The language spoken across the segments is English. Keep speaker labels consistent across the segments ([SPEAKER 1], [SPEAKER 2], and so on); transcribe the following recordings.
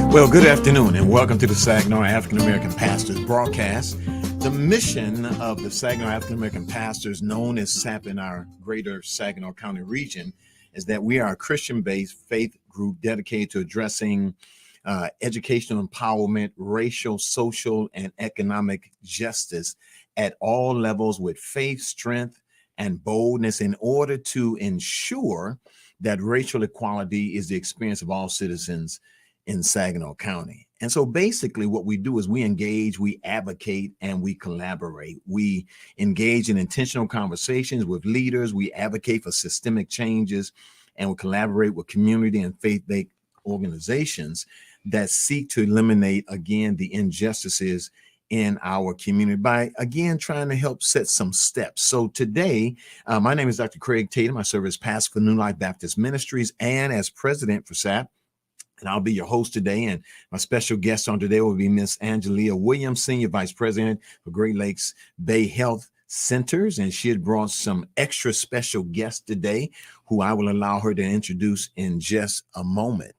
[SPEAKER 1] Well, good afternoon and welcome to the Saginaw African American Pastors broadcast. The mission of the Saginaw African American Pastors, known as SAAP in our greater Saginaw County region, is that we are a Christian-based faith group dedicated to addressing educational empowerment, racial, social, and economic justice at all levels with faith, strength, and boldness in order to ensure that racial equality is the experience of all citizens in Saginaw County. And so basically what we do is we engage, we advocate, and we collaborate. We engage in intentional conversations with leaders. We advocate for systemic changes, and we collaborate with community and faith-based organizations that seek to eliminate, again, the injustices in our community by, again, trying to help set some steps. So today, my name is Dr. Craig Tatum. I serve as pastor for New Life Baptist Ministries and as president for SAAP. And I'll be your host today. And my special guest on today will be Miss Angelia Williams, Senior Vice President for Great Lakes Bay Health Centers. And she had brought some extra special guests today who I will allow her to introduce in just a moment.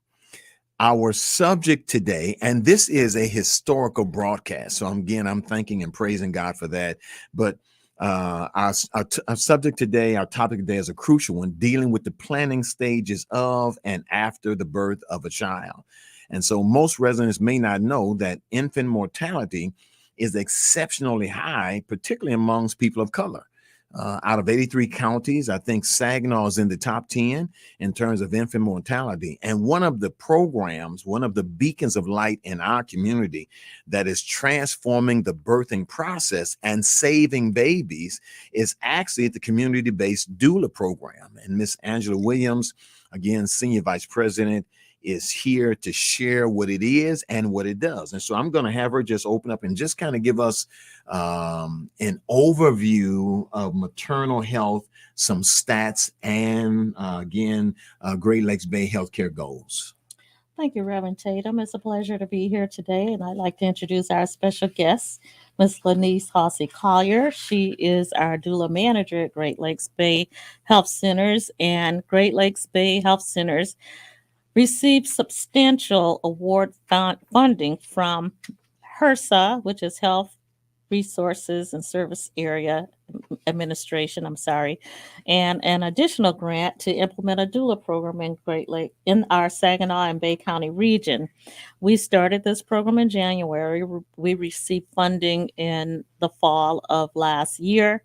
[SPEAKER 1] Our subject today, and this is a historical broadcast. So again, I'm thanking and praising God for that. But our subject today, our topic today is a crucial one, dealing with the planning stages of and after the birth of a child. And so most residents may not know that infant mortality is exceptionally high, particularly amongst people of color. Out of 83 counties, I think Saginaw is in the top 10 in terms of infant mortality. And one of the programs, one of the beacons of light in our community that is transforming the birthing process and saving babies is actually the community-based doula program. And Miss Angela Williams, again, Senior Vice President, is here to share what it is and what it does. And so I'm going to have her just open up and just kind of give us an overview of maternal health, some stats, and again, Great Lakes Bay healthcare goals.
[SPEAKER 2] Thank you, Reverend Tatum. It's a pleasure to be here today, and I'd like to introduce our special guest, Ms. Lanice Hossey Collier. She is our doula manager at Great Lakes Bay Health Centers, and Great Lakes Bay Health Centers received substantial award funding from HRSA, which is Health Resources and Service Area Administration, and an additional grant to implement a doula program in Great Lake in our Saginaw and Bay County region. We started this program in January. We received funding in the fall of last year,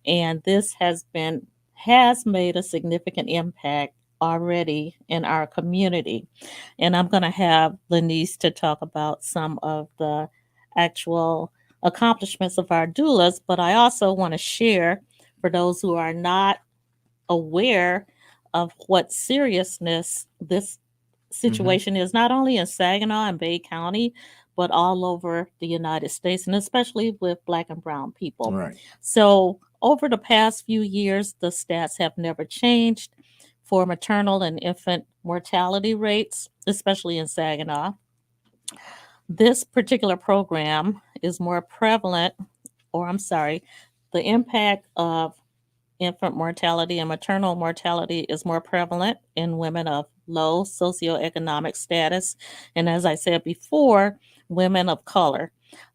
[SPEAKER 2] and this has made a significant impact already in our community. And I'm going to have Lanice to talk about some of the actual accomplishments of our doulas, but I also want to share for those who are not aware of what seriousness this situation is, not only in Saginaw and Bay County, but all over the United States, and especially with Black and Brown people.
[SPEAKER 1] Right.
[SPEAKER 2] So over the past few years, the stats have never changed for maternal and infant mortality rates, especially in Saginaw. This particular program is more prevalent, the impact of infant mortality and maternal mortality is more prevalent in women of low socioeconomic status. And as I said before, women of color.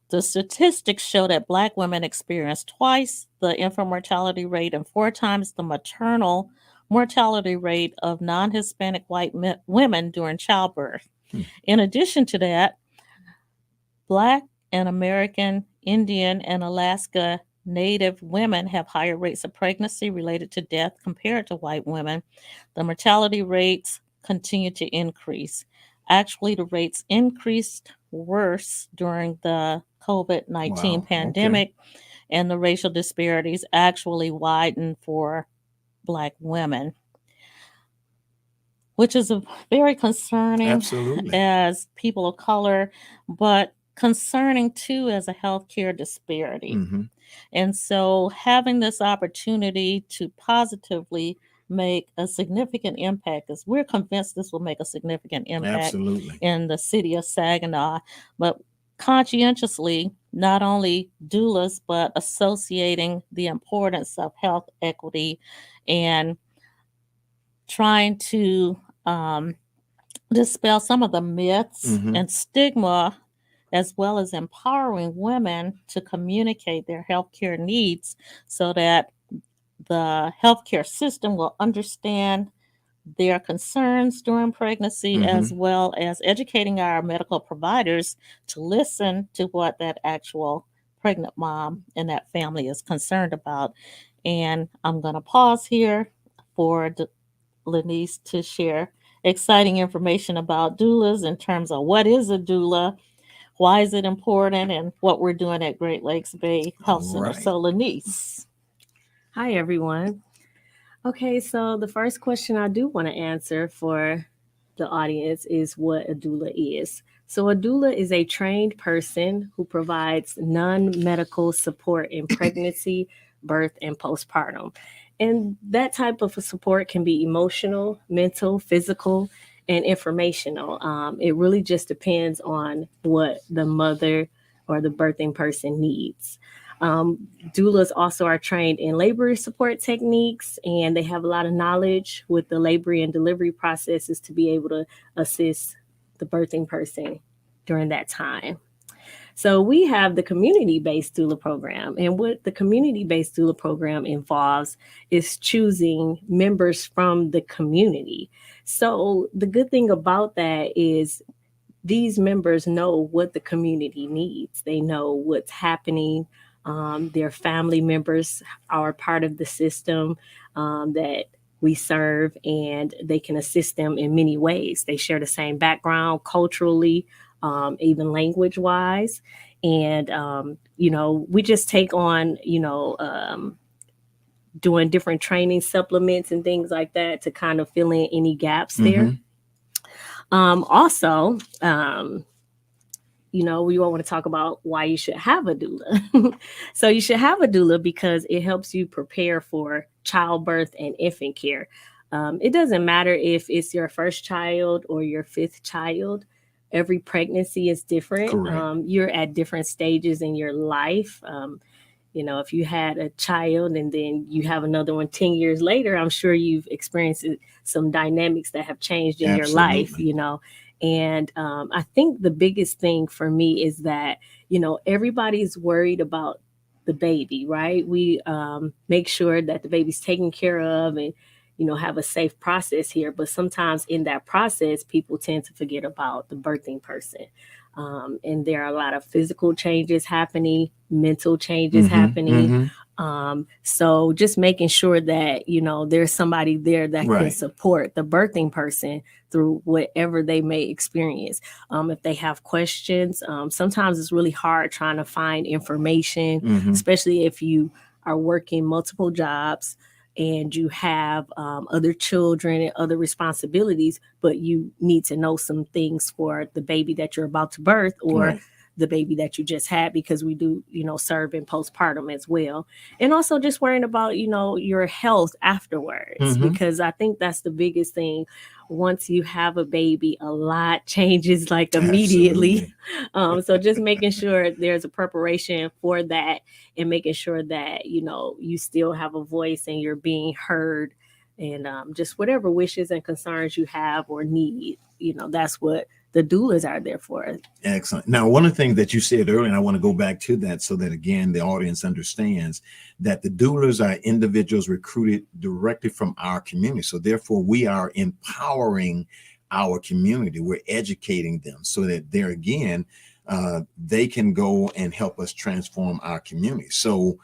[SPEAKER 2] The statistics show that Black women experience twice the infant mortality rate and 4 times the maternal mortality rate of non-Hispanic white women during childbirth. In addition to that, Black and American, Indian, and Alaska Native women have higher rates of pregnancy related to death compared to white women. The mortality rates continue to increase. Actually, the rates increased worse during the COVID-19 pandemic, and the racial disparities actually widened for Black women, which is very concerning as people of color, but concerning too as a healthcare disparity. And so having this opportunity to positively make a significant impact, because we're convinced this will make a significant impact in the city of Saginaw, but conscientiously, not only doulas, but associating the importance of health equity and trying to dispel some of the myths
[SPEAKER 1] Mm-hmm.
[SPEAKER 2] and stigma, as well as empowering women to communicate their healthcare needs so that the healthcare system will understand their concerns during pregnancy,
[SPEAKER 1] Mm-hmm.
[SPEAKER 2] as well as educating our medical providers to listen to what that actual pregnant mom and that family is concerned about. And I'm going to pause here for Lanice to share exciting information about doulas in terms of what is a doula, why is it important, and what we're doing at Great Lakes Bay Health
[SPEAKER 1] All
[SPEAKER 2] Center.
[SPEAKER 1] right.
[SPEAKER 2] So, Lanice.
[SPEAKER 3] Hi, everyone. Okay, so the first question I do want to answer for the audience is what a doula is. So, a doula is a trained person who provides non medical support in pregnancy, birth, and postpartum. And that type of support can be emotional, mental, physical, and informational. It really just depends on what the mother or the birthing person needs. Doulas also are trained in labor support techniques, and they have a lot of knowledge with the labor and delivery processes to be able to assist the birthing person during that time. So we have the community-based doula program, and what the community-based doula program involves is choosing members from the community. So the good thing about that is these members know what the community needs. They know what's happening. Their family members are part of the system that we serve, and they can assist them in many ways. They share the same background culturally, even language wise. And, we just take on, doing different training supplements and things like that to kind of fill in any gaps there.
[SPEAKER 1] Mm-hmm.
[SPEAKER 3] Also, we want to talk about why you should have a doula. So you should have a doula because it helps you prepare for childbirth and infant care. It doesn't matter if it's your first child or your fifth child. Every pregnancy is different.
[SPEAKER 1] Correct.
[SPEAKER 3] You're at different stages in your life. If you had a child and then you have another one 10 years later, I'm sure you've experienced some dynamics that have changed in your life,
[SPEAKER 1] Absolutely.
[SPEAKER 3] And I think the biggest thing for me is that, everybody's worried about the baby, right? We make sure that the baby's taken care of and, have a safe process here. But sometimes in that process, people tend to forget about the birthing person. And there are a lot of physical changes happening, mental changes
[SPEAKER 1] Mm-hmm.
[SPEAKER 3] happening.
[SPEAKER 1] Mm-hmm.
[SPEAKER 3] So just making sure that, there's somebody there that can
[SPEAKER 1] Right.
[SPEAKER 3] support the birthing person through whatever they may experience. If they have questions, sometimes it's really hard trying to find information,
[SPEAKER 1] Mm-hmm.
[SPEAKER 3] especially if you are working multiple jobs and you have other children and other responsibilities, but you need to know some things for the baby that you're about to birth or
[SPEAKER 1] Right.
[SPEAKER 3] the baby that you just had, because we do, serve in postpartum as well. And also just worrying about, your health afterwards,
[SPEAKER 1] Mm-hmm.
[SPEAKER 3] because I think that's the biggest thing. Once you have a baby, a lot changes like immediately.
[SPEAKER 1] Absolutely.
[SPEAKER 3] So just making sure there's a preparation for that and making sure that, you still have a voice and you're being heard, and just whatever wishes and concerns you have or need, that's what the doulas are there for.
[SPEAKER 1] Excellent. Now, one of the things that you said earlier, and I want to go back to that so that, again, the audience understands that the doulas are individuals recruited directly from our community. So therefore, we are empowering our community. We're educating them so that they're, again, they can go and help us transform our community. So,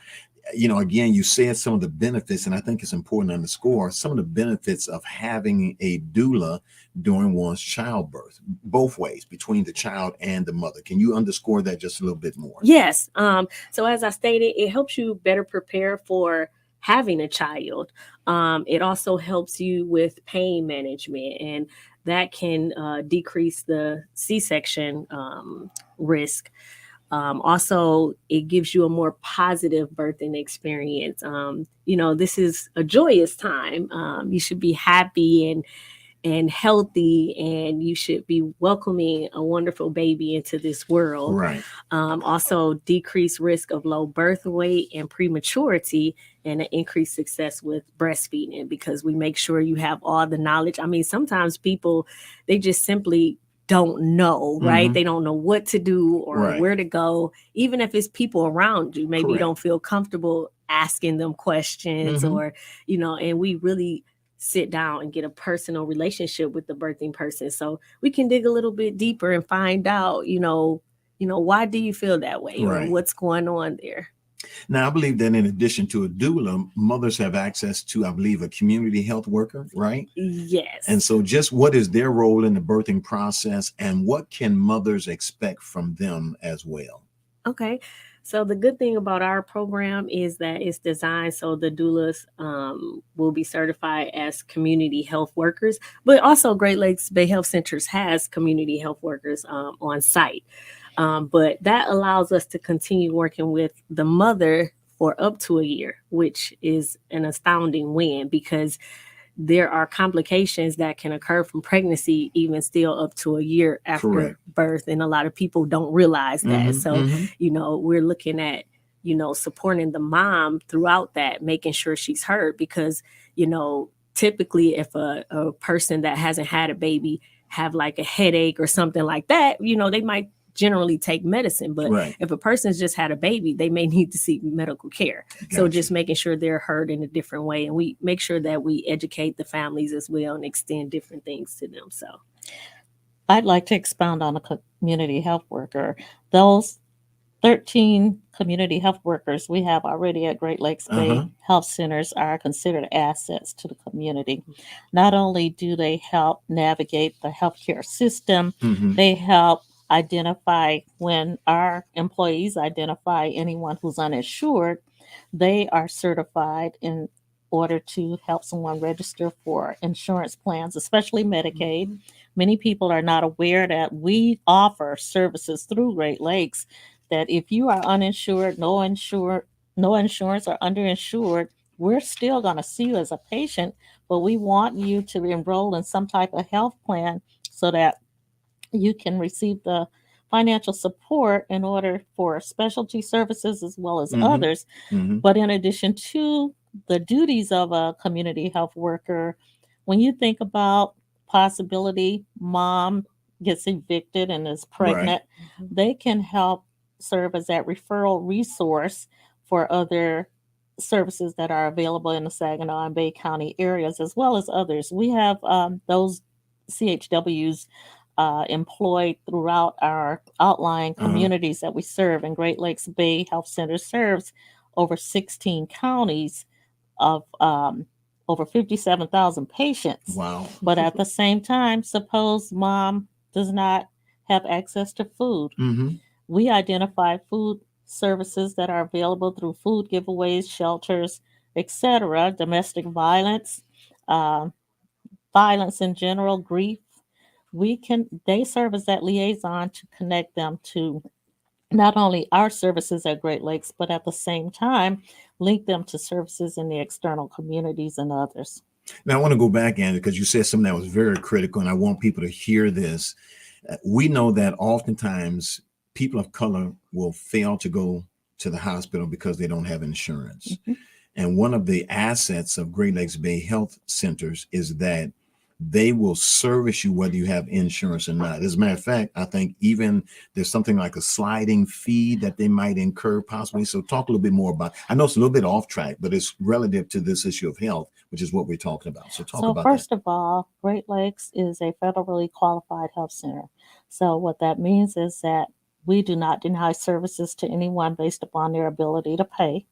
[SPEAKER 1] again, you said some of the benefits, and I think it's important to underscore some of the benefits of having a doula during one's childbirth, both ways, between the child and the mother. Can you underscore that just a little bit more?
[SPEAKER 3] Yes. So as I stated, it helps you better prepare for having a child. It also helps you with pain management, and that can decrease the C-section risk. Also, it gives you a more positive birthing experience. This is a joyous time. You should be happy, and and healthy, and you should be welcoming a wonderful baby into this world.
[SPEAKER 1] Right.
[SPEAKER 3] Also, decreased risk of low birth weight and prematurity, and an increased success with breastfeeding, because we make sure you have all the knowledge. I mean, sometimes people, they just simply don't know, right?
[SPEAKER 1] Mhm.
[SPEAKER 3] They don't know what to do or
[SPEAKER 1] Right.
[SPEAKER 3] where to go. Even if it's people around you, maybe you
[SPEAKER 1] Correct.
[SPEAKER 3] don't feel comfortable asking them questions,
[SPEAKER 1] Mhm.
[SPEAKER 3] or, and we really sit down and get a personal relationship with the birthing person, so we can dig a little bit deeper and find out, why do you feel that way, or
[SPEAKER 1] Right.
[SPEAKER 3] what's going on there.
[SPEAKER 1] Now, I believe that in addition to a doula, mothers have access to, I believe, a community health worker, right?
[SPEAKER 3] Yes.
[SPEAKER 1] And so, just what is their role in the birthing process, and what can mothers expect from them as well?
[SPEAKER 3] Okay. So the good thing about our program is that it's designed so the doulas will be certified as community health workers, but also Great Lakes Bay Health Centers has community health workers on site. But that allows us to continue working with the mother for up to a year, which is an astounding win, because there are complications that can occur from pregnancy even still up to a year after
[SPEAKER 1] Correct.
[SPEAKER 3] birth, and a lot of people don't realize that.
[SPEAKER 1] Mhm.
[SPEAKER 3] So
[SPEAKER 1] Mhm.
[SPEAKER 3] we're looking at supporting the mom throughout that, making sure she's heard, because typically if a person that hasn't had a baby have like a headache or something like that, they might generally take medicine. But
[SPEAKER 1] Right.
[SPEAKER 3] if a person's just had a baby, they may need to seek medical care. So
[SPEAKER 1] Gotcha.
[SPEAKER 3] just making sure they're heard in a different way, and we make sure that we educate the families as well and extend different things to them. So
[SPEAKER 2] I'd like to expound on a community health worker. Those 13 community health workers we have already at Great Lakes Bay
[SPEAKER 1] Uh-huh.
[SPEAKER 2] Health Centers are considered assets to the community. Not only do they help navigate the healthcare system,
[SPEAKER 1] Mhm.
[SPEAKER 2] they help identify when our employees identify anyone who's uninsured. They are certified in order to help someone register for insurance plans, especially Medicaid. Many people are not aware that we offer services through Great Lakes, that if you are uninsured, no insurance or underinsured, we're still going to see you as a patient, but we want you to enroll in some type of health plan so that you can receive the financial support in order for specialty services as well as
[SPEAKER 1] Mhm.
[SPEAKER 2] others.
[SPEAKER 1] Mhm.
[SPEAKER 2] But in addition to the duties of a community health worker, when you think about possibility mom gets evicted and is
[SPEAKER 1] Right.
[SPEAKER 2] pregnant, they can help serve as that referral resource for other services that are available in the Saginaw and Bay County areas, as well as others. We have those CHWs employed throughout our outlying
[SPEAKER 1] Uh-huh.
[SPEAKER 2] communities that we serve, and Great Lakes Bay Health Center serves over 16 counties of over 57,000 patients.
[SPEAKER 1] Wow.
[SPEAKER 2] But at the same time, suppose mom does not have access to food.
[SPEAKER 1] Mhm.
[SPEAKER 2] We identify food services that are available through food giveaways, shelters, etc., domestic violence, uh, violence in general, grief. They serve as that liaison to connect them to not only our services at Great Lakes, but at the same time, link them to services in the external communities and others.
[SPEAKER 1] Now, I want to go back, Andrew, because you said something that was very critical, and I want people to hear this. We know that oftentimes people of color will fail to go to the hospital because they don't have insurance.
[SPEAKER 2] Mhm.
[SPEAKER 1] And one of the assets of Great Lakes Bay Health Centers is that they will service you whether you have insurance or not. As a matter of fact, I think even there's something like a sliding fee that they might incur possibly. So talk a little bit more about, I know it's a little bit off track, but it's relative to this issue of health, which is what we're talking about. So talk
[SPEAKER 2] So,
[SPEAKER 1] about that.
[SPEAKER 2] first of all, Great Lakes is a federally qualified health center. So, what that means is that we do not deny services to anyone based upon their ability to pay.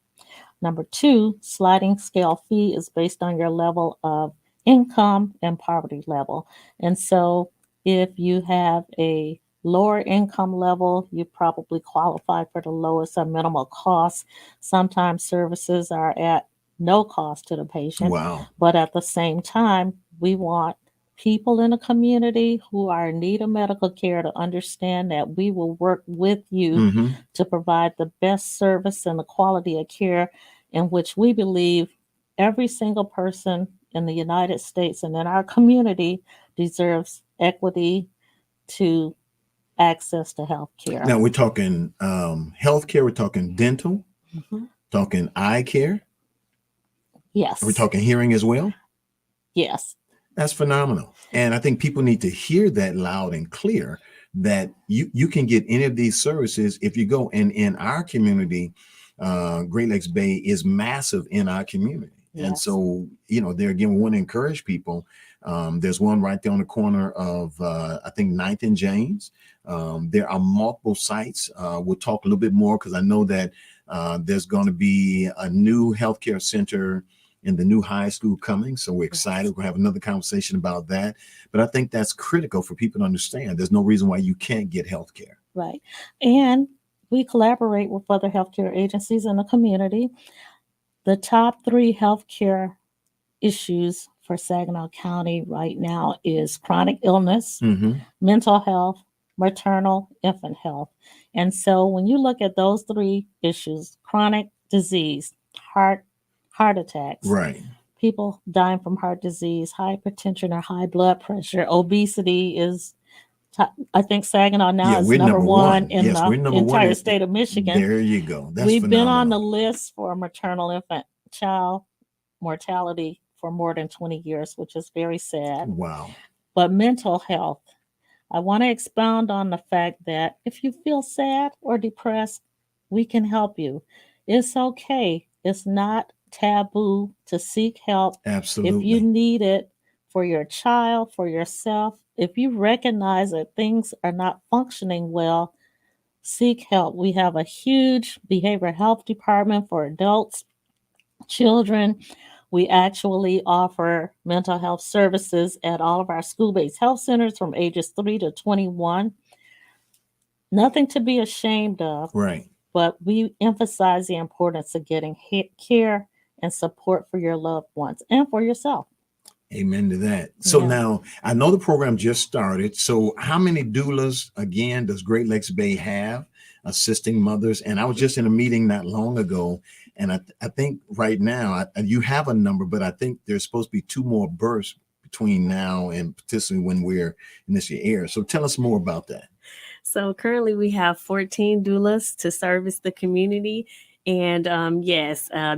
[SPEAKER 2] Number two, sliding scale fee is based on your level of income and poverty level. And so if you have a lower income level, you probably qualify for the lowest or minimal cost. Sometimes services are at no cost to the patient,
[SPEAKER 1] Wow.
[SPEAKER 2] but at the same time, we want people in the community who are in need of medical care to understand that we will work with you
[SPEAKER 1] Mm-hmm.
[SPEAKER 2] to provide the best service and the quality of care in which we believe every single person in the United States and in our community deserves equity to access to health care.
[SPEAKER 1] Now we're talking healthcare. We're talking dental.
[SPEAKER 2] Mhm.
[SPEAKER 1] Talking eye care.
[SPEAKER 2] Yes.
[SPEAKER 1] Are we talking hearing as well?
[SPEAKER 2] Yes.
[SPEAKER 1] That's phenomenal. And I think people need to hear that loud and clear, that you can get any of these services if you go. And in our community, Great Lakes Bay is massive in our community. And
[SPEAKER 2] Yes.
[SPEAKER 1] so, there again, we want to encourage people. There's one right there on the corner of, I think, 9th and James. There are multiple sites. We'll talk a little bit more because I know that there's going to be a new healthcare center in the new high school coming. So we're excited. We'll have another conversation about that. But I think that's critical for people to understand. There's no reason why you can't get health care.
[SPEAKER 2] Right. And we collaborate with other healthcare agencies in the community. The top 3 healthcare issues for Saginaw County right now is chronic illness, mental health, maternal infant health. And so when you look at those 3 issues, chronic disease, heart attacks,
[SPEAKER 1] Right.
[SPEAKER 2] people dying from heart disease, hypertension or high blood pressure, obesity is I think Saginaw now is
[SPEAKER 1] we're
[SPEAKER 2] number one in
[SPEAKER 1] Yes, we're
[SPEAKER 2] the
[SPEAKER 1] number
[SPEAKER 2] entire
[SPEAKER 1] one.
[SPEAKER 2] state of Michigan.
[SPEAKER 1] There you go. That's
[SPEAKER 2] We've been on the
[SPEAKER 1] phenomenal.
[SPEAKER 2] list for maternal infant child mortality for more than 20 years, which is very sad.
[SPEAKER 1] Wow.
[SPEAKER 2] But mental health, I want to expound on the fact that if you feel sad or depressed, we can help you. It's okay. It's not taboo to seek help.
[SPEAKER 1] Absolutely.
[SPEAKER 2] If you need it for your child, for yourself, if you recognize that things are not functioning well, seek help. We have a huge behavioral health department for adults, children. We actually offer mental health services at all of our school-based health centers from ages 3 to 21. Nothing to be ashamed of.
[SPEAKER 1] Right.
[SPEAKER 2] But we emphasize the importance of getting care and support for your loved ones and for yourself.
[SPEAKER 1] Amen to that. So now I know the program just started. So how many doulas, again, does Great Lakes Bay have assisting mothers? And I was just in a meeting not long ago, and I think right now you have a number, but I think there's supposed to be 2 more births between now and potentially when we're in this air. So tell us more about that.
[SPEAKER 3] So currently we have 14 doulas to service the community. And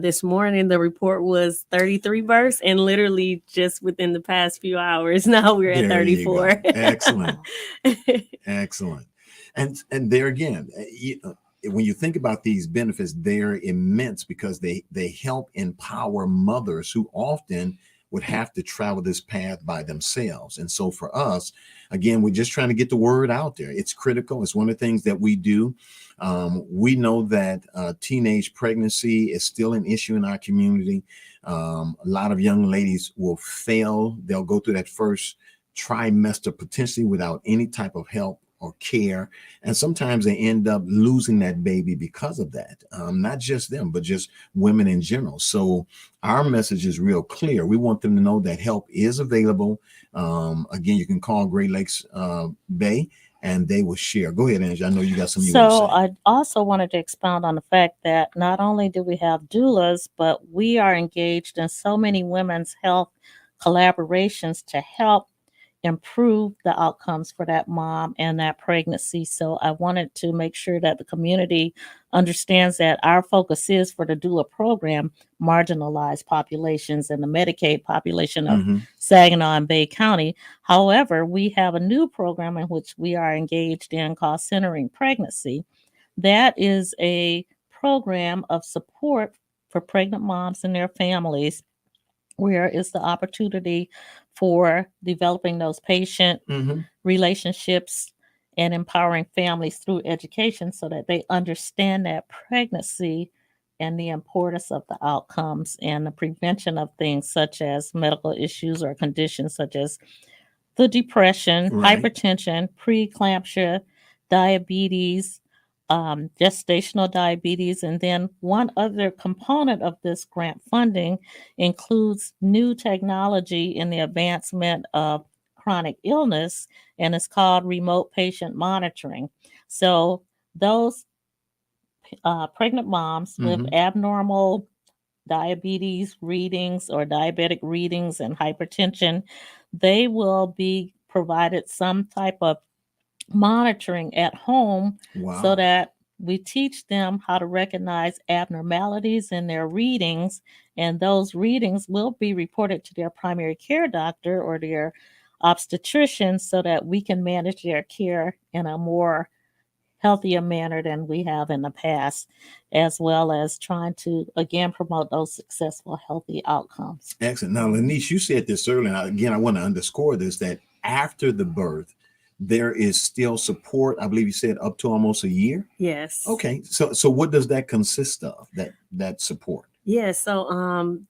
[SPEAKER 3] this morning the report was 33 births, and literally just within the past few hours, now we're at 34.
[SPEAKER 1] Excellent. Excellent. And there again, when you think about these benefits, they're immense because they help empower mothers who often would have to travel this path by themselves. And so for us, again, we're just trying to get the word out there. It's critical. It's one of the things that we do. We know that teenage pregnancy is still an issue in our community. A lot of young ladies will fail. They'll go through that first trimester potentially without any type of help or care. And sometimes they end up losing that baby because of that. Not just them, but just women in general. So our message is real clear. We want them to know that help is available. Again, you can call Great Lakes Bay and they will share. Go ahead, Angie. I know you got some.
[SPEAKER 2] So I also wanted to expound on the fact that not only do we have doulas, but we are engaged in so many women's health collaborations to help improve the outcomes for that mom and that pregnancy. So I wanted to make sure that the community understands that our focus is for the doula program, marginalized populations and the Medicaid population of Saginaw and Bay County. However, we have a new program in which we are engaged in called Centering Pregnancy. That is a program of support for pregnant moms and their families, where it's the opportunity for developing those patient relationships and empowering families through education so that they understand that pregnancy and the importance of the outcomes and the prevention of things such as medical issues or conditions such as the depression, hypertension, preeclampsia, diabetes, gestational diabetes. And then one other component of this grant funding includes new technology in the advancement of chronic illness, and it's called remote patient monitoring. So those pregnant moms with abnormal diabetes readings or diabetic readings and hypertension, they will be provided some type of monitoring at home so
[SPEAKER 1] Wow.
[SPEAKER 2] that we teach them how to recognize abnormalities in their readings, and those readings will be reported to their primary care doctor or their obstetrician so that we can manage their care in a more healthier manner than we have in the past, as well as trying to again promote those successful healthy outcomes.
[SPEAKER 1] Excellent. Now, Lanice, you said this earlier. And again, I want to underscore this, that after the birth, there is still support. I believe you said up to almost a year.
[SPEAKER 3] Yes.
[SPEAKER 1] Okay. So what does that consist of? That support?
[SPEAKER 3] Yeah, so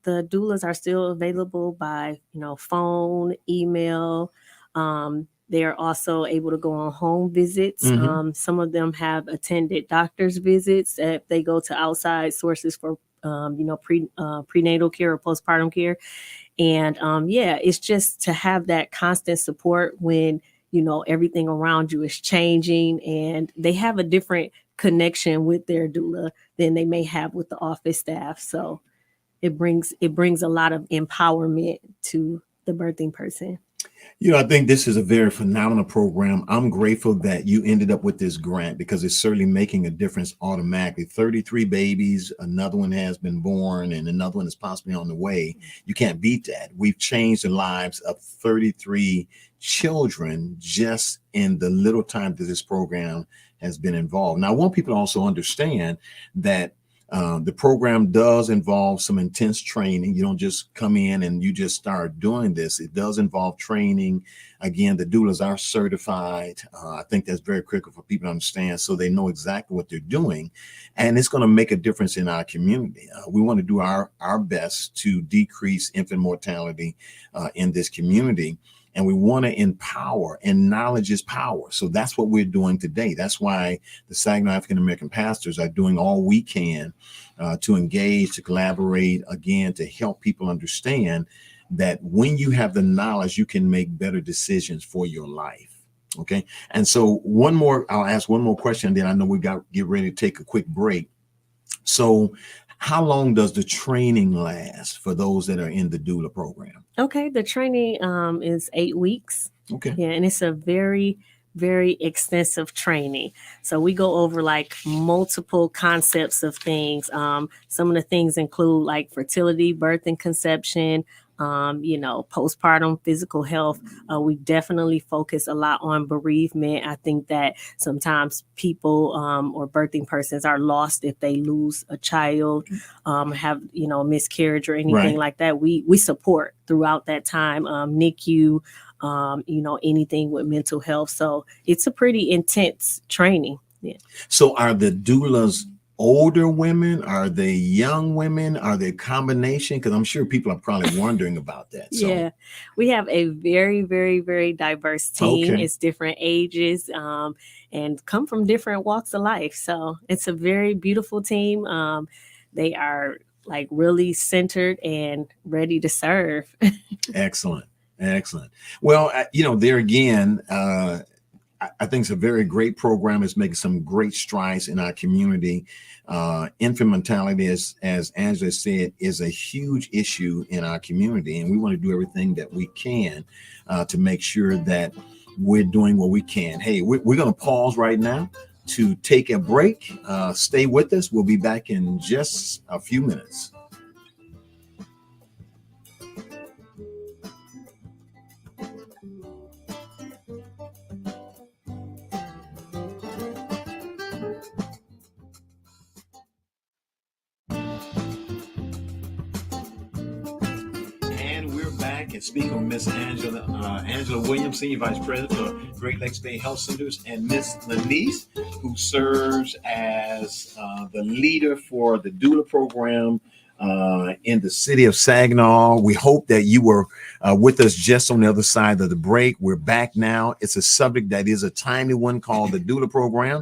[SPEAKER 3] the doulas are still available by phone, email. They are also able to go on home visits.
[SPEAKER 1] Mm-hmm.
[SPEAKER 3] Some of them have attended doctor's visits if they go to outside sources for prenatal care or postpartum care. And yeah, it's just to have that constant support when everything around you is changing, and they have a different connection with their doula than they may have with the office staff. So it brings a lot of empowerment to the birthing person.
[SPEAKER 1] I think this is a very phenomenal program. I'm grateful that you ended up with this grant because it's certainly making a difference automatically. 33 babies, another one has been born, and another one is possibly on the way. You can't beat that. We've changed the lives of 33 children just in the little time that this program has been involved. Now, I want people to also understand that the program does involve some intense training. You don't just come in and you just start doing this. It does involve training. Again, the doulas are certified. I think that's very critical for people to understand so they know exactly what they're doing. And it's going to make a difference in our community. We want to do our best to decrease infant mortality in this community. And we want to empower, and knowledge is power. So that's what we're doing today. That's why the Saginaw African American pastors are doing all we can to engage, to collaborate, again, to help people understand that when you have the knowledge, you can make better decisions for your life. Okay. And so I'll ask one more question, then I know we got to get ready to take a quick break. So how long does the training last for those that are in the doula program?
[SPEAKER 3] Okay, the training is 8 weeks.
[SPEAKER 1] Okay.
[SPEAKER 3] Yeah, and it's a very, very extensive training. So we go over like multiple concepts of things. Some of the things include like fertility, birth and conception, postpartum physical health. We definitely focus a lot on bereavement. I think that sometimes people or birthing persons are lost if they lose a child, have miscarriage or anything like that. We support throughout that time. NICU, anything with mental health. So it's a pretty intense training. Yeah.
[SPEAKER 1] So are the doulas older women? Are they young women? Are they a combination? Because I'm sure people are probably wondering about that. So.
[SPEAKER 3] Yeah, we have a very, very, very diverse team.
[SPEAKER 1] Okay.
[SPEAKER 3] It's different ages and come from different walks of life. So it's a very beautiful team. They are like really centered and ready to serve.
[SPEAKER 1] Excellent. Well, there again, I think it's a very great program. It's making some great strides in our community. Infant mortality, as Angela said, is a huge issue in our community, and we want to do everything that we can to make sure that we're doing what we can. Hey, we're going to pause right now to take a break. Stay with us. We'll be back in just a few minutes. And speaking with Miss Angela Williams, Senior Vice President for Great Lakes Bay Health Centers, and Miss Lanice, who serves as the leader for the doula program in the city of Saginaw. We hope that you were with us just on the other side of the break. We're back now. It's a subject that is a timely one called the doula program.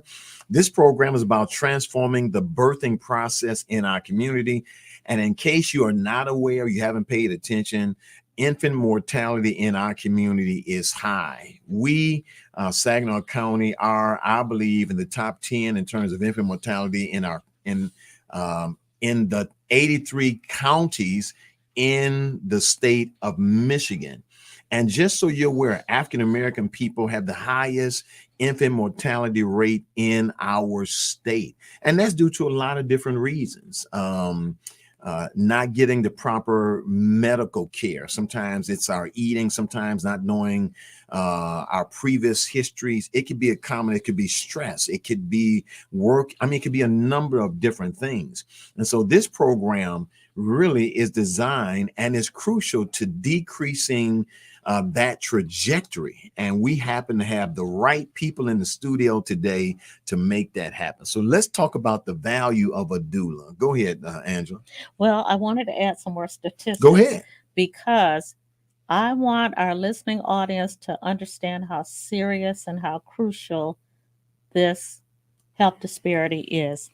[SPEAKER 1] This program is about transforming the birthing process in our community. And in case you are not aware, you haven't paid attention, infant mortality in our community is high. We, Saginaw County, are, I believe, in the top 10 in terms of infant mortality in the 83 counties in the state of Michigan. And just so you're aware, African American people have the highest infant mortality rate in our state. And that's due to a lot of different reasons. Not getting the proper medical care. Sometimes it's our eating, sometimes not knowing our previous histories. It could be it could be stress, it could be work. I mean, it could be a number of different things. And so this program really is designed and is crucial to decreasing that trajectory. And we happen to have the right people in the studio today to make that happen. So let's talk about the value of a doula. Go ahead, Angela.
[SPEAKER 2] Well, I wanted to add some more statistics.
[SPEAKER 1] Go ahead.
[SPEAKER 2] Because I want our listening audience to understand how serious and how crucial this health disparity is.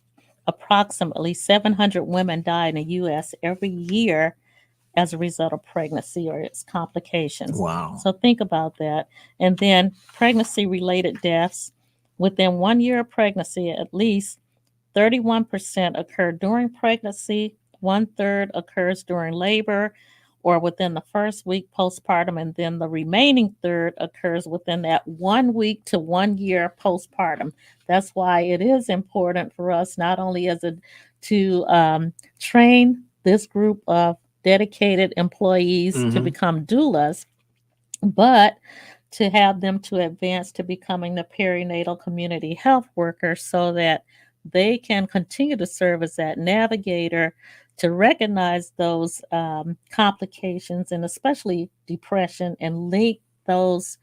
[SPEAKER 2] Approximately 700 women die in the U.S. every year as a result of pregnancy or its complications.
[SPEAKER 1] Wow.
[SPEAKER 2] So think about that. And then pregnancy-related deaths. Within 1 year of pregnancy, at least 31% occur during pregnancy, 1/3 occurs during labor or within the first week postpartum, and then the remaining third occurs within that 1 week to 1 year postpartum. That's why it is important for us not only to train this group of dedicated employees to become doulas, but to have them to advance to becoming the perinatal community health worker so that they can continue to serve as that navigator to recognize those complications and especially depression and link those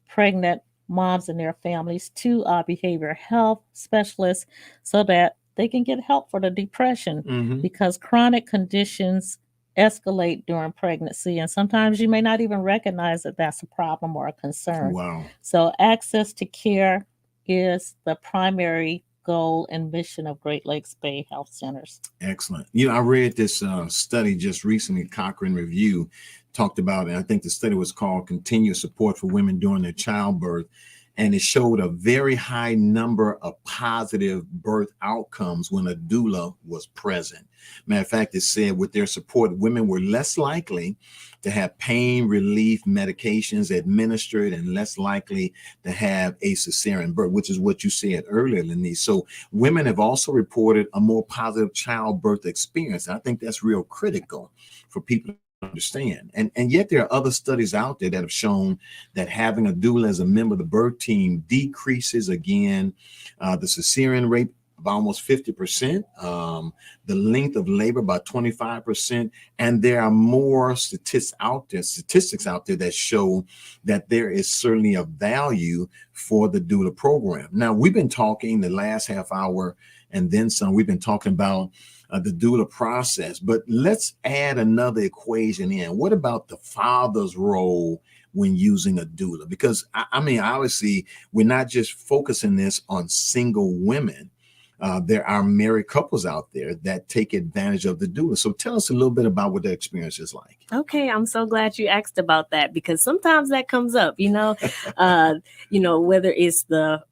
[SPEAKER 2] pregnant moms and their families to behavioral health specialists so that they can get help for the depression because chronic conditions escalate during pregnancy, and sometimes you may not even recognize that that's a problem or a concern.
[SPEAKER 1] Wow.
[SPEAKER 2] So access to care is the primary goal and mission of Great Lakes Bay Health Centers.
[SPEAKER 1] Excellent. I read this study just recently, Cochrane Review talked about, and I think the study was called Continuous Support for Women During Their Childbirth. And it showed a very high number of positive birth outcomes when a doula was present. Matter of fact, it said with their support, women were less likely to have pain relief medications administered and less likely to have a cesarean birth, which is what you said earlier, Lenise. So women have also reported a more positive childbirth experience. I think that's real critical for people understand. And yet there are other studies out there that have shown that having a doula as a member of the birth team decreases, again, the cesarean rate by almost 50%, the length of labor by 25%. And there are more statistics out there that show that there is certainly a value for the doula program. Now, we've been talking the last half hour and then some, we've been talking about the doula process, but let's add another equation in. What about the father's role when using a doula? Because I mean, obviously, we're not just focusing this on single women. There are married couples out there that take advantage of the doula. So tell us a little bit about what that experience is like.
[SPEAKER 3] Okay, I'm so glad you asked about that because sometimes that comes up, whether it's the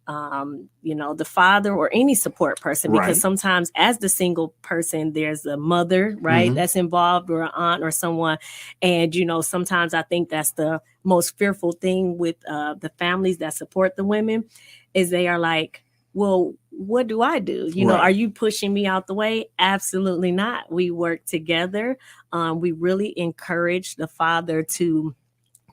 [SPEAKER 3] the father or any support person, because sometimes as the single person, there's a mother, right, that's involved, or an aunt or someone. And, sometimes I think that's the most fearful thing with the families that support the women is they are like, well, what do I do? Are you pushing me out the way? Absolutely not. We work together. We really encourage the father to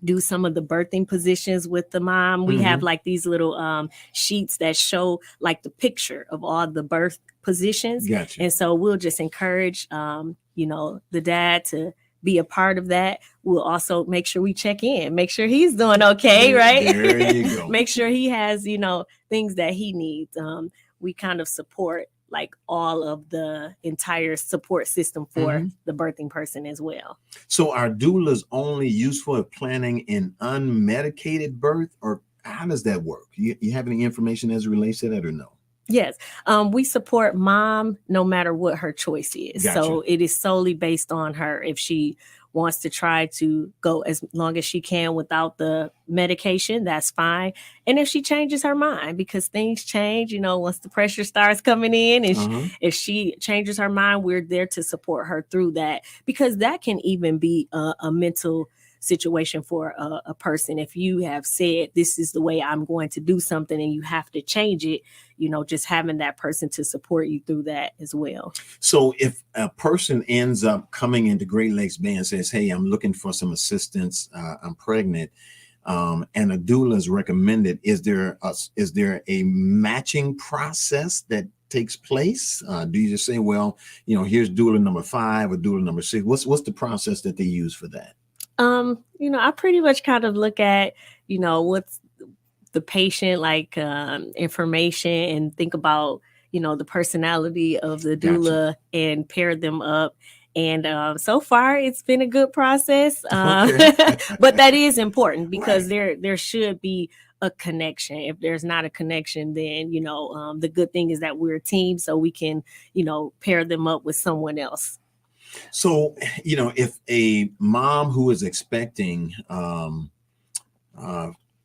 [SPEAKER 3] do some of the birthing positions with the mom. We have like these little sheets that show like the picture of all the birth positions.
[SPEAKER 1] Gotcha.
[SPEAKER 3] And so we'll just encourage, the dad to be a part of that. We'll also make sure we check in, make sure he's doing okay, right?
[SPEAKER 1] There you go.
[SPEAKER 3] Make sure he has, things that he needs. We kind of support like all of the entire support system for the birthing person as well.
[SPEAKER 1] So are doulas only useful at planning an unmedicated birth, or how does that work? You have any information as it relates to that or no?
[SPEAKER 3] Yes. We support mom no matter what her choice is.
[SPEAKER 1] Gotcha.
[SPEAKER 3] So it is solely based on her. If she wants to try to go as long as she can without the medication, that's fine. And if she changes her mind, because things change, once the pressure starts coming in, and if she changes her mind, we're there to support her through that, because that can even be a mental situation for a person. If you have said, this is the way I'm going to do something, and you have to change it, just having that person to support you through that as well.
[SPEAKER 1] So if a person ends up coming into Great Lakes Bay and says, hey, I'm looking for some assistance, I'm pregnant, and a doula is recommended, is there a matching process that takes place? Do you just say, well, here's doula number 5 or doula number 6? What's the process that they use for that?
[SPEAKER 3] I pretty much kind of look at, what's the patient information, and think about, the personality of the doula. Gotcha. And pair them up. And so far it's been a good process.
[SPEAKER 1] Okay.
[SPEAKER 3] But that is important, because
[SPEAKER 1] right.
[SPEAKER 3] there should be a connection. If there's not a connection, then, the good thing is that we're a team, so we can, pair them up with someone else.
[SPEAKER 1] So, if a mom who is expecting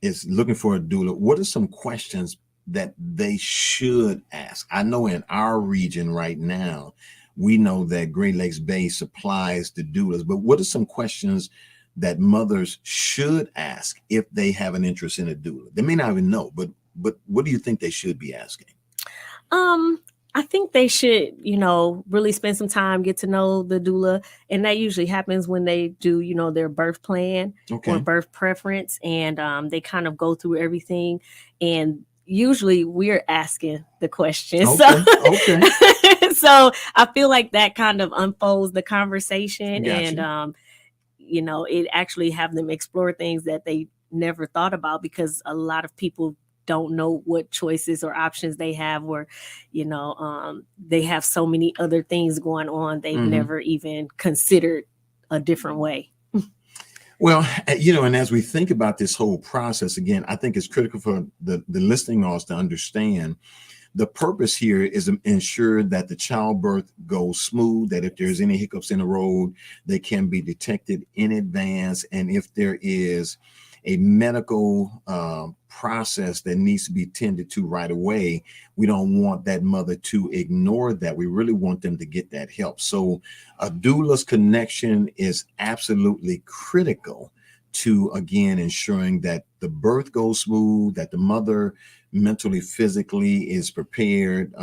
[SPEAKER 1] is looking for a doula, what are some questions that they should ask? I know in our region right now, we know that Great Lakes Bay supplies the doulas, but what are some questions that mothers should ask if they have an interest in a doula? They may not even know, but what do you think they should be asking?
[SPEAKER 3] I think they should, really spend some time, get to know the doula. And that usually happens when they do, their birth plan or birth preference. And they kind of go through everything. And usually we're asking the questions.
[SPEAKER 1] Okay.
[SPEAKER 3] So I feel like that kind of unfolds the conversation.
[SPEAKER 1] Gotcha.
[SPEAKER 3] And, it actually have them explore things that they never thought about, because a lot of people don't know what choices or options they have, or they have so many other things going on, they've never even considered a different way.
[SPEAKER 1] Well, and as we think about this whole process, again, I think it's critical for the listening audience to understand the purpose here is to ensure that the childbirth goes smooth, that if there's any hiccups in the road, they can be detected in advance. And if there is a medical process that needs to be tended to right away, we don't want that mother to ignore that. We really want them to get that help. So a doula's connection is absolutely critical to, again, ensuring that the birth goes smooth, that the mother mentally, physically is prepared.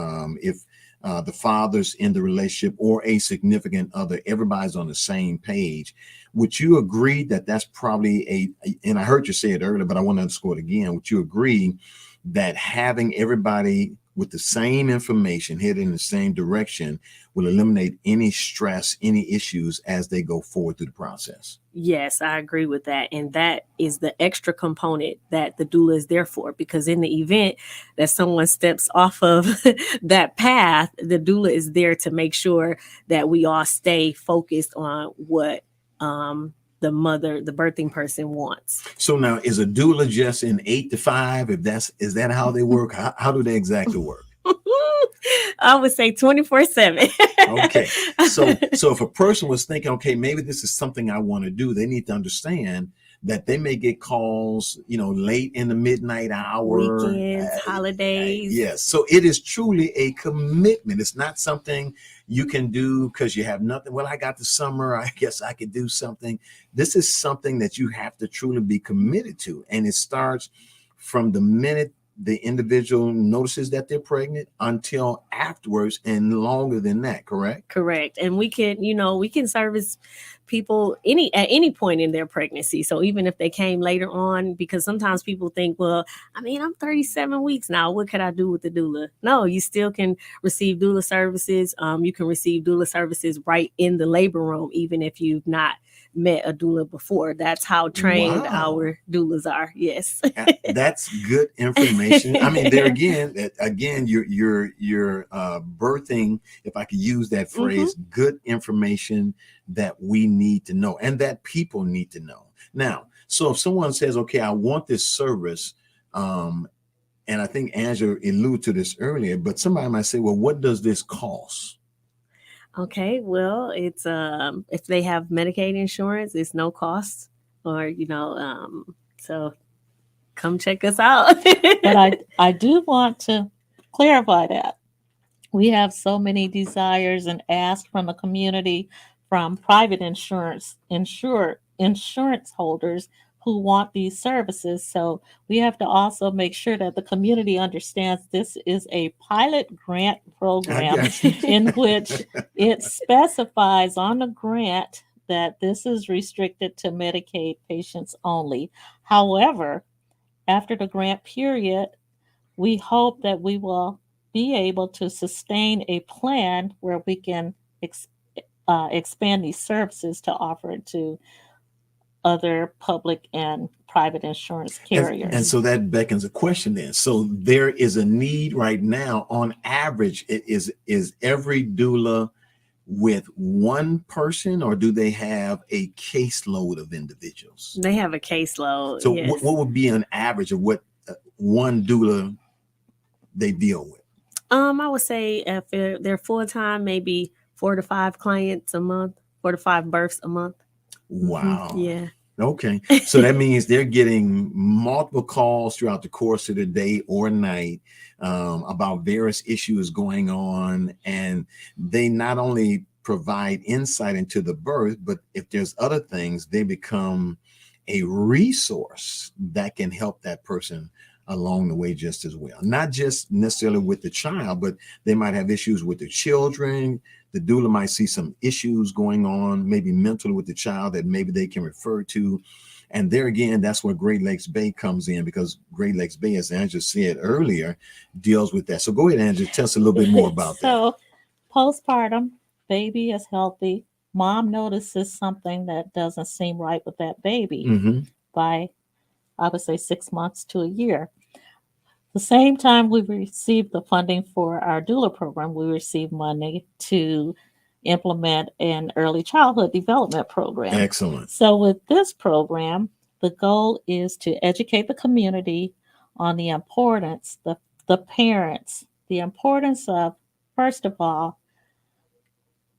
[SPEAKER 1] If the father's in the relationship or a significant other, everybody's on the same page. Would you agree that that's probably and I heard you say it earlier, but I want to underscore it again. Would you agree that having everybody with the same information headed in the same direction will eliminate any stress, any issues as they go forward through the process?
[SPEAKER 3] Yes, I agree with that. And that is the extra component that the doula is there for, because in the event that someone steps off of that path, the doula is there to make sure that we all stay focused on what the birthing person wants.
[SPEAKER 1] So now, is a doula just in 8 to 5? Is that how they work? How do they exactly work?
[SPEAKER 3] I would say 24/7.
[SPEAKER 1] Okay. So if a person was thinking, okay, maybe this is something I want to do, they need to understand that they may get calls, late in the midnight hour,
[SPEAKER 3] weekends, holidays.
[SPEAKER 1] Yes. So it is truly a commitment. It's not something you can do because you have nothing. Well, I got the summer, I guess I could do something. This is something that you have to truly be committed to. And it starts from the minute the individual notices that they're pregnant until afterwards, and longer than that, correct?
[SPEAKER 3] Correct. And we can service people at any point in their pregnancy. So even if they came later on, because sometimes people think, well, I'm 37 weeks now, what could I do with the doula? No, you still can receive doula services. You can receive doula services right in the labor room, even if you've not met a doula before. That's how trained our doulas are. Yes.
[SPEAKER 1] That's good information. There again, you're birthing, if I could use that phrase, good information that we need to know and that people need to know. Now, so if someone says, okay, I want this service, and and I think Angela alluded to this earlier, but somebody might say, well, what does this cost?
[SPEAKER 3] Okay, well, it's if they have Medicaid insurance, it's no cost, or so come check us out.
[SPEAKER 2] But I do want to clarify that we have so many desires and asks from the community, from private insurance holders who want these services. So we have to also make sure that the community understands this is a pilot grant
[SPEAKER 1] I
[SPEAKER 2] program
[SPEAKER 1] got you.
[SPEAKER 2] in which it specifies on the grant that this is restricted to Medicaid patients only. However, after the grant period, we hope that we will be able to sustain a plan where we can expand these services to offer it to other public and private insurance carriers.
[SPEAKER 1] And so that beckons a question then. So there is a need right now, on average, is every doula with one person, or do they have a caseload of individuals?
[SPEAKER 3] They have a caseload.
[SPEAKER 1] So
[SPEAKER 3] yes.
[SPEAKER 1] what would be an average of what one doula they deal with?
[SPEAKER 3] I would say if they're full time, maybe 4 to 5 clients a month, 4 to 5 births a month.
[SPEAKER 1] Wow.
[SPEAKER 3] Mm-hmm. Yeah.
[SPEAKER 1] Okay. So that means they're getting multiple calls throughout the course of the day or night about various issues going on. And they not only provide insight into the birth, but if there's other things, they become a resource that can help that person along the way just as well. Not just necessarily with the child, but they might have issues with the children. The doula might see some issues going on, maybe mentally with the child, that maybe they can refer to. And there again, that's where Great Lakes Bay comes in, because Great Lakes Bay, as Angela said earlier, deals with that. So go ahead, Angela, tell us a little bit more about that.
[SPEAKER 2] So postpartum, baby is healthy. Mom notices something that doesn't seem right with that baby by, I would say, 6 months to a year. The same time we received the funding for our doula program, we received money to implement an early childhood development program.
[SPEAKER 1] Excellent.
[SPEAKER 2] So with this program, the goal is to educate the community on the importance, the parents, the importance of, first of all,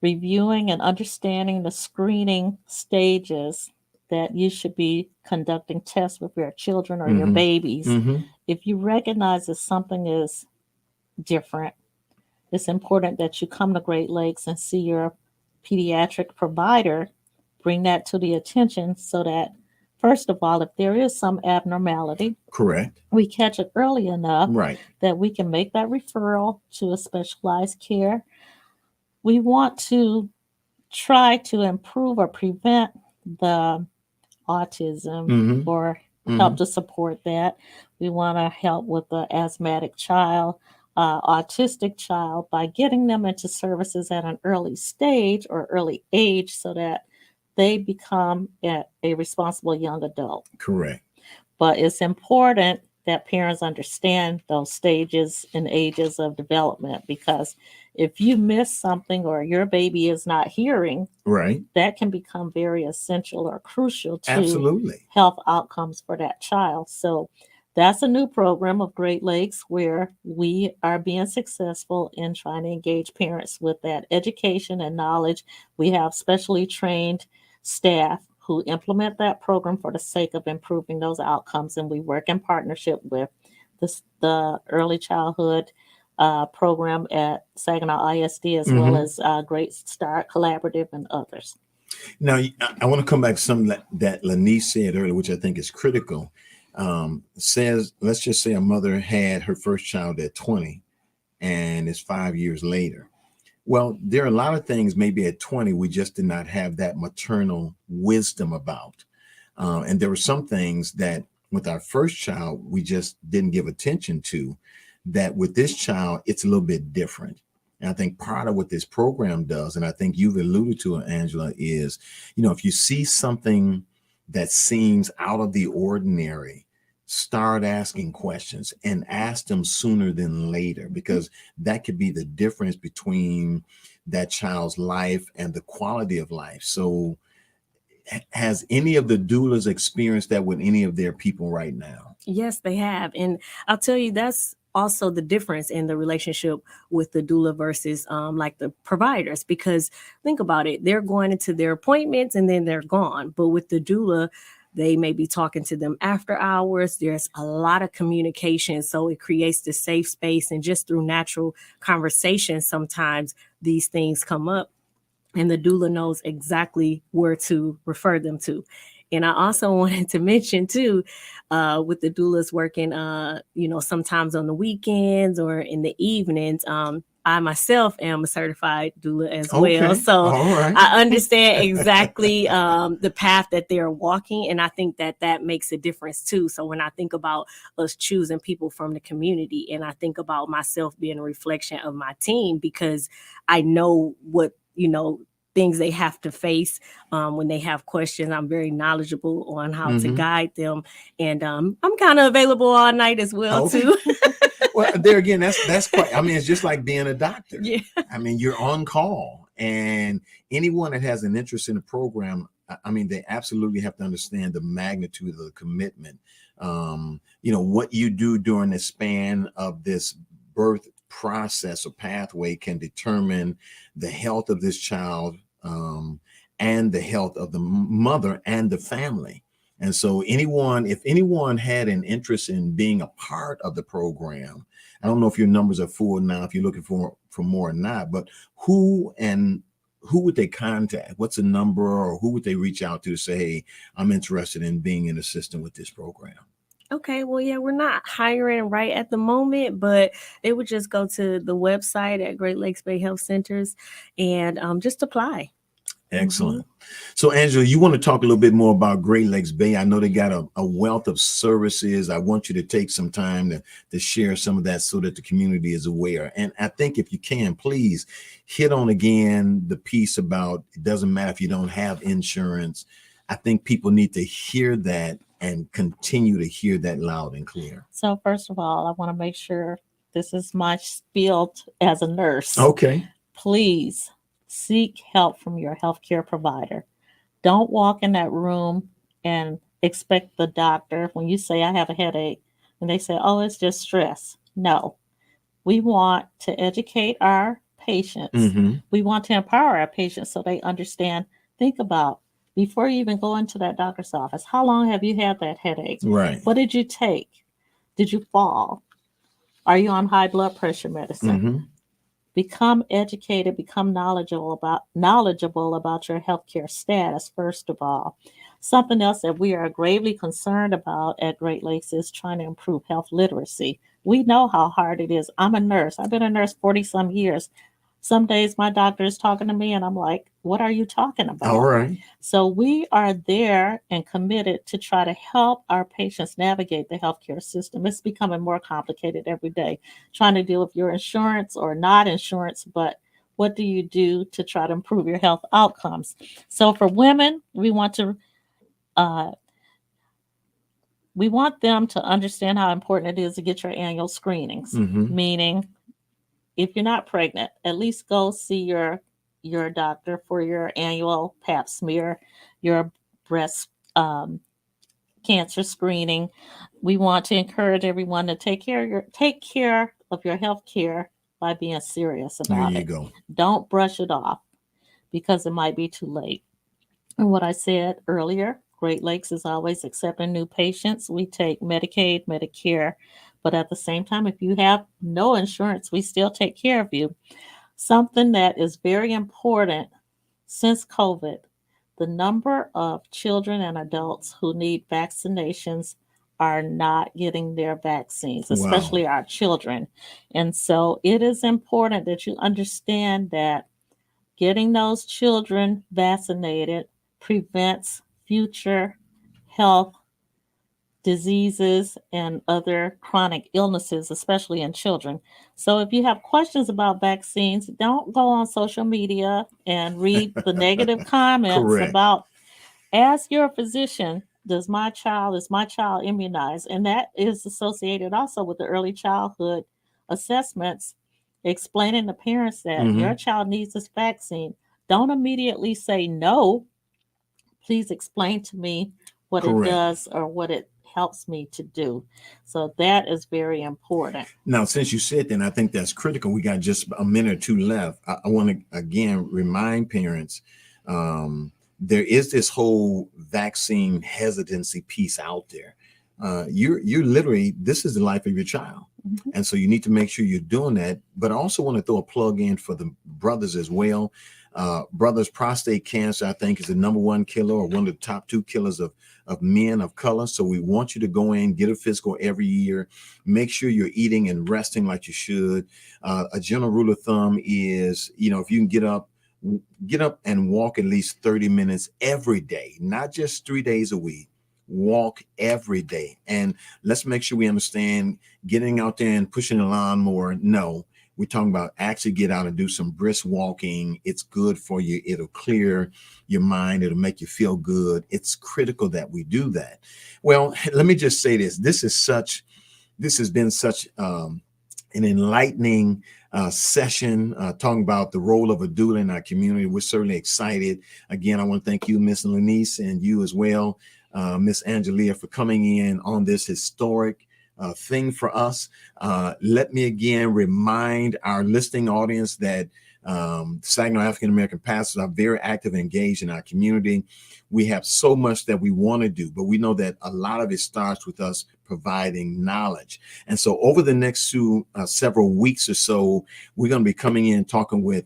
[SPEAKER 2] reviewing and understanding the screening stages that you should be conducting tests with your children or your babies. If you recognize that something is different, it's important that you come to Great Lakes and see your pediatric provider, bring that to the attention so that, first of all, if there is some abnormality,
[SPEAKER 1] correct,
[SPEAKER 2] we catch it early enough
[SPEAKER 1] right,
[SPEAKER 2] that we can make that referral to a specialized care. We want to try to improve or prevent the autism or help to support that. We want to help with the asthmatic child, autistic child, by getting them into services at an early stage or early age so that they become a responsible young adult.
[SPEAKER 1] Correct.
[SPEAKER 2] But it's important that parents understand those stages and ages of development, because if you miss something or your baby is not hearing,
[SPEAKER 1] right,
[SPEAKER 2] that can become very essential or crucial to
[SPEAKER 1] absolutely
[SPEAKER 2] health outcomes for that child. So that's a new program of Great Lakes where we are being successful in trying to engage parents with that education and knowledge. We have specially trained staff who implement that program for the sake of improving those outcomes. And we work in partnership with the early childhood program at Saginaw ISD, as well as Great Start Collaborative and others.
[SPEAKER 1] Now, I want to come back to something that Lanice said earlier, which I think is critical. Says, let's just say a mother had her first child at 20 and it's 5 years later. Well, there are a lot of things maybe at 20 we just did not have that maternal wisdom about. And there were some things that with our first child, we just didn't give attention to, that with this child, it's a little bit different. And I think part of what this program does, and I think you've alluded to it, Angela, is, if you see something that seems out of the ordinary, start asking questions and ask them sooner than later, because that could be the difference between that child's life and the quality of life. So has any of the doulas experienced that with any of their people right now?
[SPEAKER 3] Yes, they have. And I'll tell you, that's also the difference in the relationship with the doula versus like the providers, because think about it, they're going into their appointments and then they're gone. But with the doula, they may be talking to them after hours. There's a lot of communication. So it creates the safe space. And just through natural conversation, sometimes these things come up and the doula knows exactly where to refer them to. And I also wanted to mention too, with the doulas working, sometimes on the weekends or in the evenings. I myself am a certified doula as well,
[SPEAKER 1] Okay.
[SPEAKER 3] so
[SPEAKER 1] All right.
[SPEAKER 3] I understand exactly the path that they're walking, and I think that makes a difference too. So when I think about us choosing people from the community, and I think about myself being a reflection of my team, because I know what things they have to face when they have questions. I'm very knowledgeable on how to guide them, and I'm kind of available all night as well too.
[SPEAKER 1] Well, there again, that's quite. I mean, it's just like being a doctor.
[SPEAKER 3] Yeah.
[SPEAKER 1] I mean, you're on call, and anyone that has an interest in the program, I mean, they absolutely have to understand the magnitude of the commitment. What you do during the span of this birth process or pathway can determine the health of this child, and the health of the mother and the family. And so if anyone had an interest in being a part of the program, I don't know if your numbers are full now, if you're looking for more or not, but who would they contact? What's the number, or who would they reach out to say, hey, I'm interested in being an assistant with this program?
[SPEAKER 3] Okay, well, yeah, we're not hiring right at the moment, but they would just go to the website at Great Lakes Bay Health Centers and just apply.
[SPEAKER 1] Excellent. So, Angela, you want to talk a little bit more about Great Lakes Bay? I know they got a wealth of services. I want you to take some time to share some of that so that the community is aware. And I think if you can, please hit on again the piece about it doesn't matter if you don't have insurance. I think people need to hear that and continue to hear that loud and clear.
[SPEAKER 2] So first of all, I want to make sure this is my spiel as a nurse.
[SPEAKER 1] Okay.
[SPEAKER 2] Please seek help from your healthcare provider. Don't walk in that room and expect the doctor, when you say, I have a headache, and they say, oh, it's just stress. No, we want to educate our patients. We want to empower our patients so they understand. Think about, before you even go into that doctor's office, how long have you had that headache?
[SPEAKER 1] Right.
[SPEAKER 2] What did you take? Did you fall? Are you on high blood pressure medicine? Become educated, become knowledgeable about your healthcare status, first of all. Something else that we are gravely concerned about at Great Lakes is trying to improve health literacy. We know how hard it is. I'm a nurse. I've been a nurse 40 some years. Some days my doctor is talking to me and I'm like, what are you talking about?
[SPEAKER 1] All right.
[SPEAKER 2] So we are there and committed to try to help our patients navigate the healthcare system. It's becoming more complicated every day, trying to deal with your insurance or not insurance, but what do you do to try to improve your health outcomes? So for women, we want them to understand how important it is to get your annual screenings, meaning if you're not pregnant, at least go see your doctor for your annual pap smear, your breast cancer screening. We want to encourage everyone to take care of your health care by being serious about it.
[SPEAKER 1] There you go.
[SPEAKER 2] Don't brush it off because it might be too late. And what I said earlier, Great Lakes is always accepting new patients. We take Medicaid, Medicare, but at the same time, if you have no insurance, we still take care of you. Something that is very important since COVID, the number of children and adults who need vaccinations are not getting their vaccines, especially our children. And so it is important that you understand that getting those children vaccinated prevents future health diseases and other chronic illnesses, especially in children. So if you have questions about vaccines, don't go on social media and read the negative comments about, ask your physician, is my child immunized? And that is associated also with the early childhood assessments, explaining to parents that your child needs this vaccine. Don't immediately say no. Please explain to me what it does or what it helps me to do. So that is very important.
[SPEAKER 1] Now, since you said that, and I think that's critical, we got just a minute or two left. I want to again remind parents, there is this whole vaccine hesitancy piece out there. You're literally, this is the life of your child.
[SPEAKER 2] Mm-hmm.
[SPEAKER 1] And so you need to make sure you're doing that. But I also want to throw a plug in for the brothers as well. Brothers, prostate cancer, I think, is the number one killer, or one of the top two killers of men of color. So we want you to go in, get a physical every year, make sure you're eating and resting like you should. A general rule of thumb is, if you can get up and walk at least 30 minutes every day, not just 3 days a week. Walk every day. And let's make sure we understand getting out there and pushing the lawnmower. No, we're talking about actually get out and do some brisk walking. It's good for you. It'll clear your mind. It'll make you feel good. It's critical that we do that. Well, let me just say this. This has been such an enlightening session talking about the role of a doula in our community. We're certainly excited. Again, I want to thank you, Miss Lanice, and you as well, Miss Angelia, for coming in on this historic thing for us. Let me again remind our listening audience that Saginaw African American pastors are very active and engaged in our community. We have so much that we want to do, but we know that a lot of it starts with us providing knowledge. And so over the next several weeks or so, we're going to be coming in talking with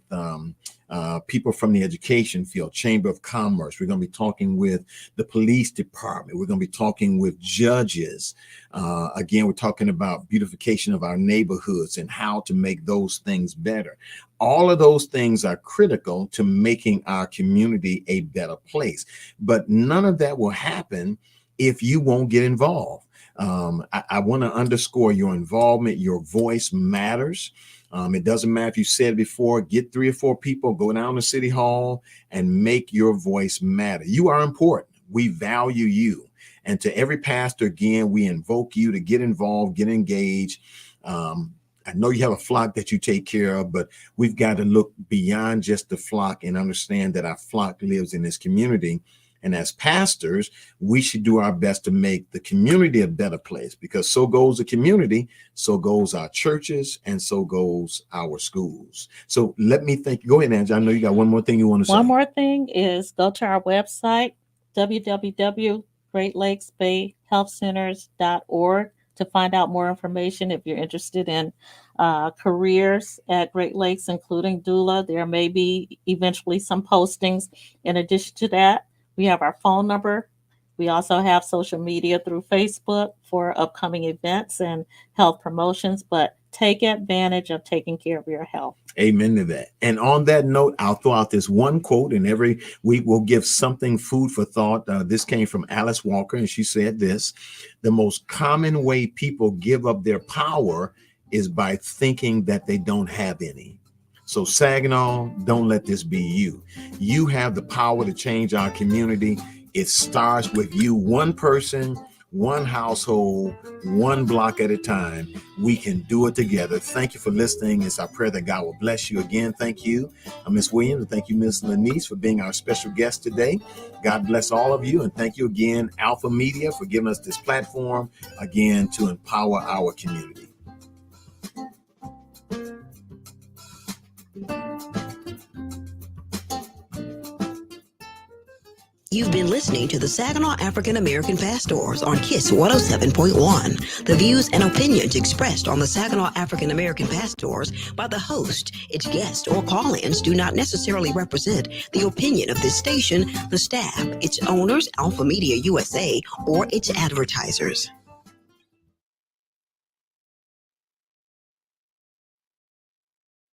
[SPEAKER 1] people from the education field, Chamber of Commerce. We're going to be talking with the police department. We're going to be talking with judges. Again, we're talking about beautification of our neighborhoods and how to make those things better. All of those things are critical to making our community a better place. But none of that will happen if you won't get involved. I want to underscore your involvement. Your voice matters. It doesn't matter if you said it before, get 3 or 4 people, go down to City Hall and make your voice matter. You are important. We value you. And to every pastor, again, we invoke you to get involved, get engaged. I know you have a flock that you take care of, but we've got to look beyond just the flock and understand that our flock lives in this community. And as pastors, we should do our best to make the community a better place, because so goes the community, so goes our churches, and so goes our schools. So let me think. Go ahead, Angie. I know you got one more thing you want to say.
[SPEAKER 2] One more thing is go to our website, www.greatlakesbayhealthcenters.org, to find out more information if you're interested in careers at Great Lakes, including doula. There may be eventually some postings. In addition to that, we have our phone number. We also have social media through Facebook for upcoming events and health promotions, but take advantage of taking care of your health.
[SPEAKER 1] Amen to that. And on that note, I'll throw out this one quote, and every week we'll give something food for thought. This came from Alice Walker, and she said this: the most common way people give up their power is by thinking that they don't have any. So Saginaw, don't let this be you. You have the power to change our community. It starts with you, one person, one household, one block at a time. We can do it together. Thank you for listening. It's our prayer that God will bless you again. Thank you, Ms. Williams, and thank you, Ms. Lanice, for being our special guest today. God bless all of you. And thank you again, Alpha Media, for giving us this platform, again, to empower our community.
[SPEAKER 4] You've been listening to the Saginaw African American Pastors on KISS 107.1. The views and opinions expressed on the Saginaw African American Pastors by the host, its guests, or call-ins do not necessarily represent the opinion of this station, the staff, its owners, Alpha Media USA, or its advertisers.